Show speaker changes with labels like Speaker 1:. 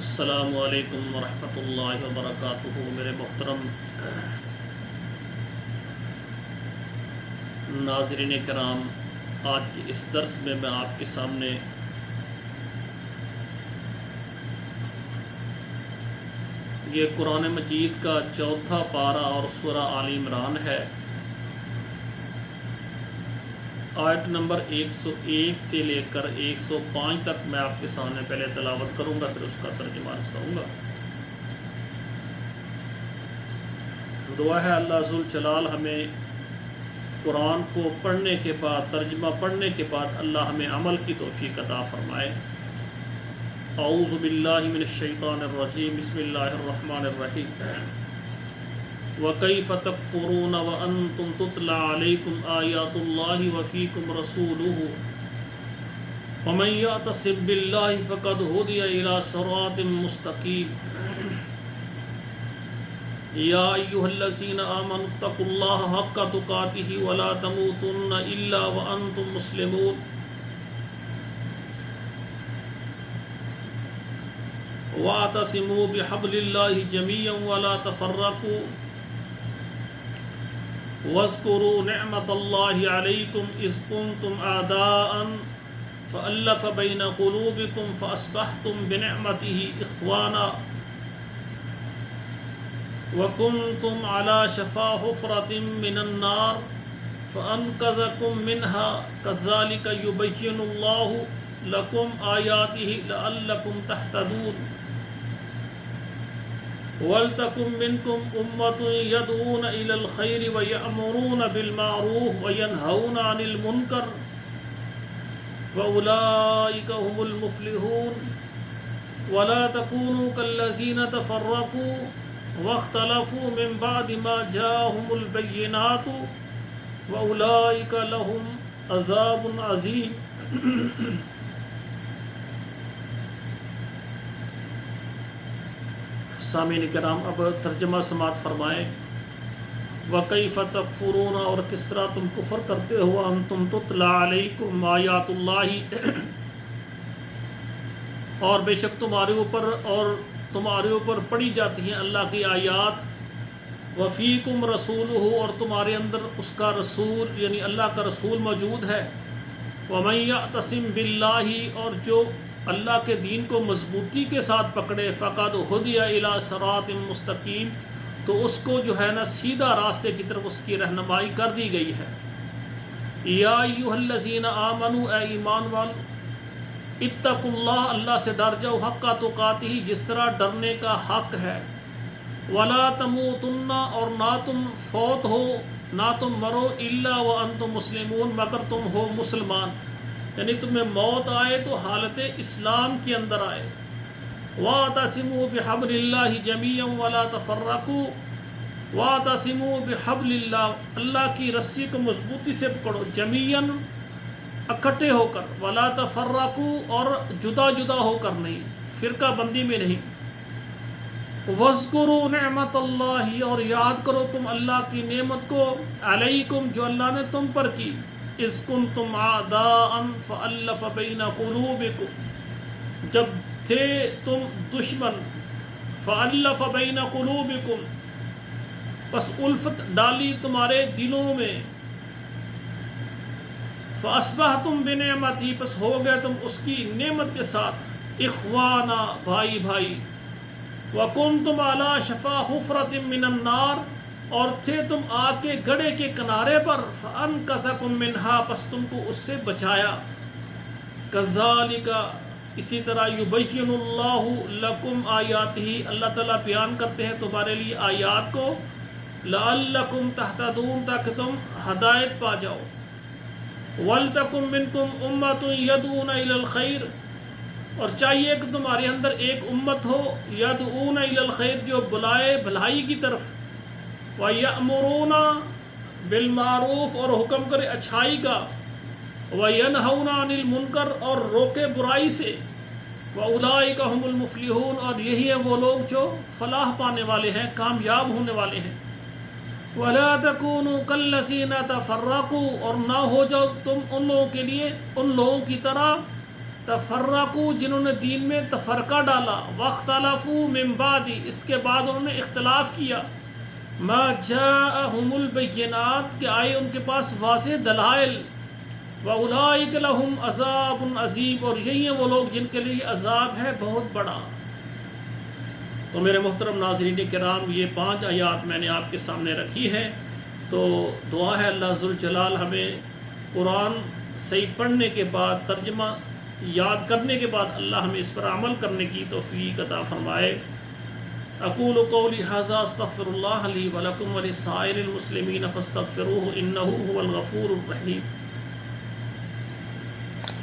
Speaker 1: السلام علیکم ورحمۃ اللہ وبرکاتہ۔ میرے محترم ناظرین کرام، آج کے اس درس میں آپ کے سامنے یہ قرآن مجید کا چوتھا پارہ اور سورہ آل عمران ہے۔ آیت نمبر 101 سے لے کر 105 تک میں آپ کے سامنے پہلے تلاوت کروں گا، پھر اس کا ترجمہ عرض کروں گا۔ دعا ہے اللہ ذوالجلال ہمیں قرآن کو پڑھنے کے بعد، ترجمہ پڑھنے کے بعد اللہ ہمیں عمل کی توفیق عطا فرمائے۔ اعوذ باللہ من الشیطان الرجیم، بسم اللہ الرحمن الرحیم۔ وَكَيْفَ تَكْفُرُونَ وَأَنْتُمْ تُتْلَى عَلَيْكُمْ آيَاتُ اللَّهِ وَفِيكُمْ رَسُولُهُ وَمَنْ يَعْتَصِمْ بِاللَّهِ فَقَدْ هُدِيَ إِلَى صِرَاطٍ مُسْتَقِيمٍ۔ یا ایھا الذین آمنوا اتقوا اللہ حق تقاتہ ولا تموتن الا وانتم مسلمون۔ واعتصموا بحبل اللہ جميعا ولا تفرقوا واذکروا نعمت اللہ علیکم اذ کنتم اعداء فألف بین قلوبکم فاصبحتم بنعمتہ اخوانا وَكُنْتُمْ عَلَى شَفَا حُفْرَةٍ مِّنَ النَّارِ فَأَنْقَذَكُم مِّنْهَا كَذَلِكَ يُبَيِّنُ اللَّهُ لَكُمْ آيَاتِهِ لَعَلَّكُمْ تَهْتَدُونَ۔ وَلْتَكُن مِّنكُمْ أُمَّةٌ يَدْعُونَ إِلَى الْخَيْرِ وَيَأْمُرُونَ بِالْمَعْرُوفِ وَيَنْهَوْنَ عَنِ الْمُنكَرِ وَأُولَٰئِكَ هُمُ الْمُفْلِحُونَ۔ وَلَا تَكُونُوا كَالَّذِينَ تَفَرَّقُوا واختلفوا من بعد ما جاءهم البينات وأولئك لهم عذاب عظيم۔ سامعین کرام، اب ترجمہ سماعت فرمائیں۔ وَكَيْفَ تَكْفُرُونَ، اور کس طرح تم کفر کرتے ہو، أَنْتُمْ تُتْلَى عَلَيْكُمْ آیات اللہ، اور بے شک تمہارے اوپر پڑھی جاتی ہیں اللہ کی آیات، وفیکم رسولہ، اور تمہارے اندر اس کا رسول یعنی اللہ کا رسول موجود ہے، ومن یعتصم باللہ، اور جو اللہ کے دین کو مضبوطی کے ساتھ پکڑے، فقد ہدی الی صراط مستقیم، تو اس کو جو ہے نا سیدھا راستے کی طرف اس کی رہنمائی کر دی گئی ہے۔ یا ایھا الذین آمنوا، اے ایمان والو، اتقوا اللہ، اللہ سے ڈر جاؤ، حق تقاتہ، جس طرح ڈرنے کا حق ہے، ولا تموتن، اور نہ تم فوت ہو، نہ تم مرو، الا وانتم مسلمون، مگر تم ہو مسلمان، یعنی تمہیں موت آئے تو حالت اسلام کے اندر آئے۔ واعتصموا بحبل اللہ جميعا ولا تفرقوا، واعتصموا بحبل اللہ، اللہ کی رسی کو مضبوطی سے پکڑو، جمیعاً اکٹھے ہو کر، ولا تفرقوا، اور جدا جدا ہو کر نہیں، فرقہ بندی میں نہیں۔ واذکروا نعمت اللہ، اور یاد کرو تم اللہ کی نعمت کو، علیکم، جو اللہ نے تم پر کی، اذ کنتم اعداء فألف بین قلوبکم، جب تھے تم دشمن، فألف بین قلوبکم، پس الفت ڈالی تمہارے دلوں میں، فَأَصْبَحْتُمْ بِنِعْمَتِهِ، پس ہو گئے تم اس کی نعمت کے ساتھ اخوانا، بھائی بھائی، وَكُنْتُمْ عَلَى شَفَا حُفْرَةٍ مِّنَ النَّارِ، اور تھے تم آگ کے گڑھے کے کنارے پر، فَأَنْقَذَكُم مِّنْهَا، پس تم کو اس سے بچایا، كَذَلِكَ، اسی طرح، يُبَيِّنُ اللَّهُ لَكُمْ آيَاتِهِ، اللہ تعالیٰ بیان کرتے ہیں تمہارے لیے آیات کو، لَعَلَّكُمْ تَهْتَدُونَ، تاکہ تم ہدایت پا جاؤ۔ وَلْتَكُن مِّنكُمْ أُمَّةٌ يَدْعُونَ إِلَى الْخَيْرِ، اور چاہیے کہ تمہارے اندر ایک امت ہو، يَدْعُونَ إِلَى الْخَيْرِ، جو بلائے بھلائی کی طرف، وَيَأْمُرُونَ بِالْمَعْرُوفِ، اور حکم کرے اچھائی کا، وَيَنْهَوْنَ عَنِ الْمُنكَرِ، اور روکے برائی سے، وَأُولَئِكَ هُمُ الْمُفْلِحُونَ، اور یہی ہیں وہ لوگ جو فلاح پانے والے ہیں، کامیاب ہونے والے ہیں۔ وَلَا تَكُونُوا كَالَّذِينَ تَفَرَّقُوا، اور نہ ہو جاؤ تم ان لوگوں کے لیے، ان لوگوں کی طرح، تفرقو جنہوں نے دین میں تفرقہ ڈالا، واختلفوا من بعد اس کے بعد انہوں نے اختلاف کیا، ما جاءہم البینات کہ آئے ان کے پاس واضح دلائل، وَأُولَٰئِكَ لَهُمْ عَذَابٌ عَظِيمٌ اور یہی ہیں وہ لوگ جن کے لیے عذاب ہے بہت بڑا۔ تو میرے محترم ناظرین کرام، یہ 5 آیات میں نے آپ کے سامنے رکھی ہے۔ تو دعا ہے اللہ ذوالجلال ہمیں قرآن صحیح پڑھنے کے بعد، ترجمہ یاد کرنے کے بعد اللہ ہمیں اس پر عمل کرنے کی توفیق عطا فرمائے۔ اقول قولی ھذا استغفر اللہ لی ولکم ولسائر المسلمین فاستغفروہ انہ ھو الغفور الرحیم۔